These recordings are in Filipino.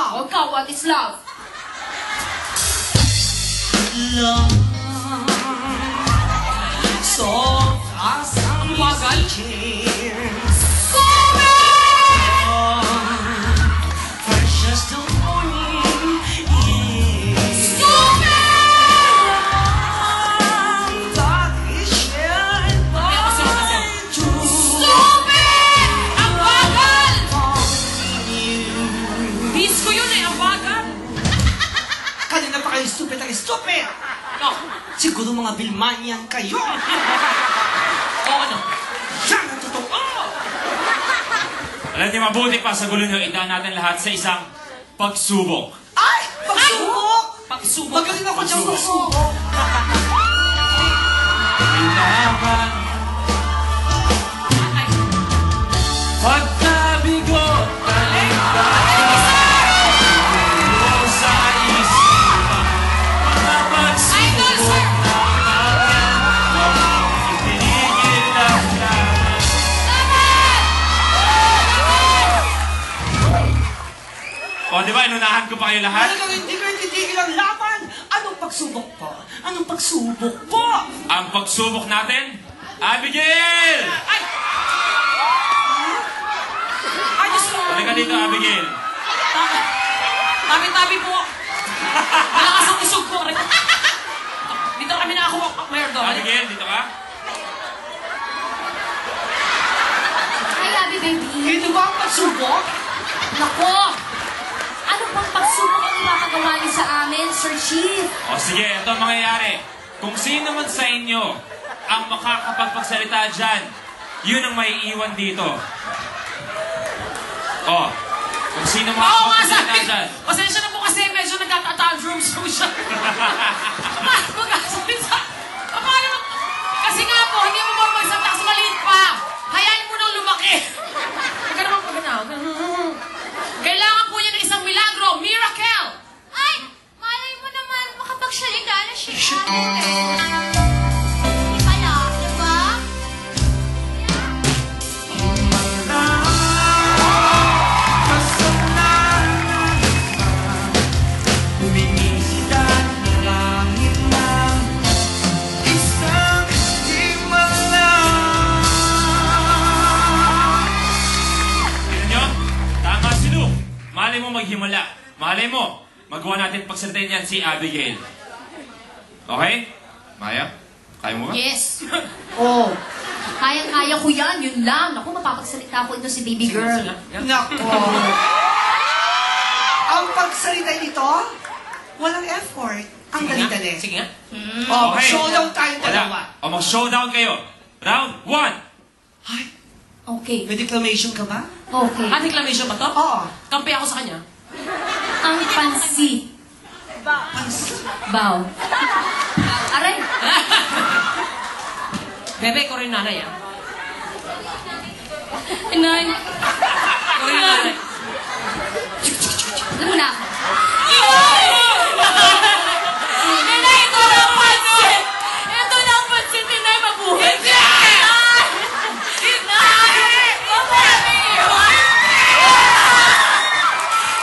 O ikaw, what is love? Love, so fast ang mag-change. Precious the morning, yeah. That is shared by two. Ang bagal! Disco yun eh, ang bagal! Kanina pa kayo stupid ang stupid! No. Siguro mga Bilmanian kayo! O ano? Yan ang totoo! Alam niyo, mabuti pa sa gulo niyo, idaan natin lahat sa isang pagsubok. Ay! Pagsubok! Pagsubok. Magaling ako dyan Pagsubok. pagsubok! Kailangan pagkabigo, talikbakan sa isipan, mga pagsubok na akin, itinigil lang namin. O, di ba, inunahan ko pa kayo lahat? Talagang hindi ko titigil ang laban! Anong pagsubok po? Anong pagsubok po? Ang pagsubok natin, Abigail! Ay! Ay, Diyos ko! Halika dito, Abigail. Tabi-tabi po! Malakas ang isog ko! Dito kami na ako, Mayor Dory. Abigail, dito ka? Hi, Abby, baby. Ito ba ang pagsubok? Nako! Ano pang pagsubok ang ipapagawa niyo sa amin, Sir Chief? O sige, ito ang mangyayari. Kung sino man sa inyo ang makakapagpagsalita dyan, yun ang maiiwan dito. O, kung sino Oo nga, makakapagsalita sabi! dyan. Pasensya na po kasi medyo nagkaka-tantrums po siya. Paano magkasalita? Paano mag... Kasi nga po, hindi mo ba magsalita kasi maliit pa. Hayaan mo nang lumaki. Huwag ka naman paganaw. Kailangan po niya ng isang milagro, miracle! Ay! Malay mo naman, makapagsalita na siya. Hindi pala, diba? Buminisita ng langit ng isang himala. Tignan nyo? Tama si Luke. Malay mo maghimala. Malay mo, magawa natin pagsalitain yan si Abigail. Okay? Maya? Kaya mo ba? Yes. Oh, kayang-kaya ko yan. Yun lang. Naku, mapapagsalita ko ito si baby girl. Nako! Ang pagsalita nito, walang effort. Ang dali-dali. Sige nga. Oh, Okay. showdown tayong Wala. dalawa. O mag-showdown kayo. Round 1. Ay, Okay. may declamation ka ba? Okay. Ah, declamation ba to? Oo. Kampi ako sa kanya. Ang pansi. Bow. Aray! Bebe, ko rin nanay ah. Inay! Ko rin nanay. Alam mo na ako. Inay, ito lang pansin! Ito lang pansin, Inay, mabuhay siya! Inay!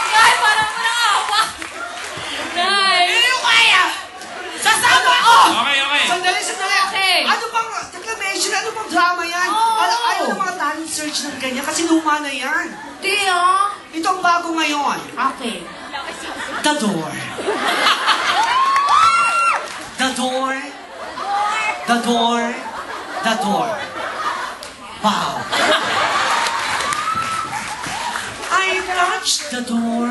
Inay, parang naawa! Inay! Hindi ko kaya! Sasama ko! Okay, okay. Sandali, sandali. Okay. Ano bang declamation? Ano bang drama yan? Oo. Ayaw ng mga talent search ng ganyan kasi luma na yan. Di ah. Ito ang bago ngayon. Okay. The door. The door. The door. The door. Wow. I touched the door.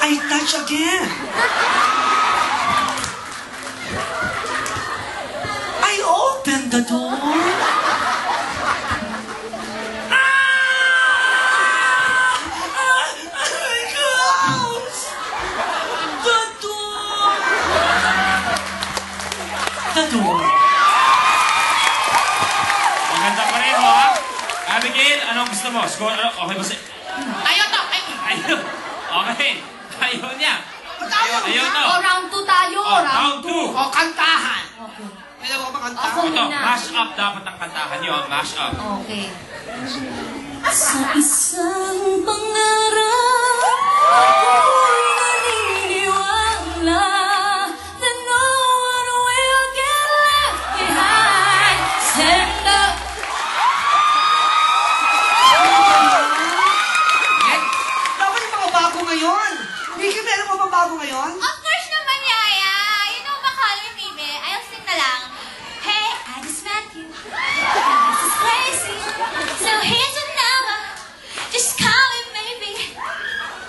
I touch again. I open the door. I close the door. The door. Maganda pa rin, ha? Abigail, anong gusto mo? Score, ano? Okay ba si... Ayaw to! Ayun. Okay. Ayaw niya. Ayaw to. O, round 2 tayo. Oh, round 2. O, kantahan. Okay. Kailan mo ba Ako kantahan? Ito, muna. mash up dapat ang kantahan niyo. Mash up. Okay. Sa isang pangarap, ako'y naniniwala na no one will get left behind. Stand up. Dapat yung mga bago ngayon. Vicky, meron mo ba bago ngayon? Of course naman, Yaya. You know ba, call me baby? I'll sing na lang. Hey, I just met you. This is crazy. So here's your number. Just call me baby.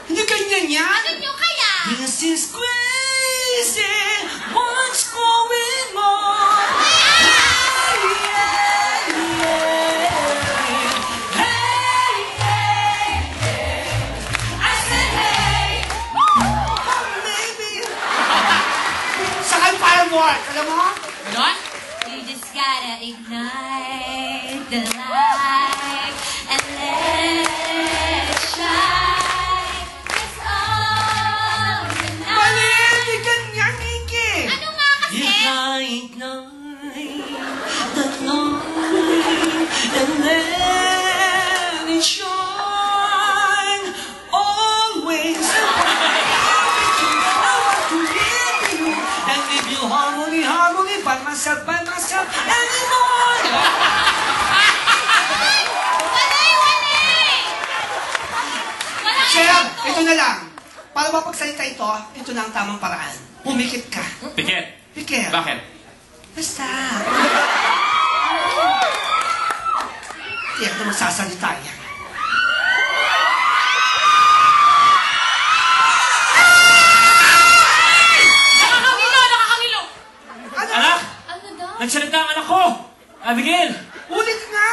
Hindi ganyan yan. Ano nyo kaya? This is crazy. What's going on? Hey, yeah, yeah. Hey, yeah. I said hey. Oh, baby. Sakal firework. Alam mo? Ganon? You just gotta ignite the light and let it shine. It's all Mali! tonight. Hindi ganyan, Vicky. Ano nga kasi? Ignite the light and let it shine always. I want to live with you and give you harmony, harmony by myself anymore. Walang Shell, ito. ito na lang. Para mapagsalita ito na ang tamang paraan. Pumikit ka. Pikit. Pikit. Bakit? Basta. Tiyak na magsasalita yan. Nakakangilo! Nakakangilo! Ano? Anak! Ano daw? Nagsalita ang anak ko! Abigail! Ulit nga!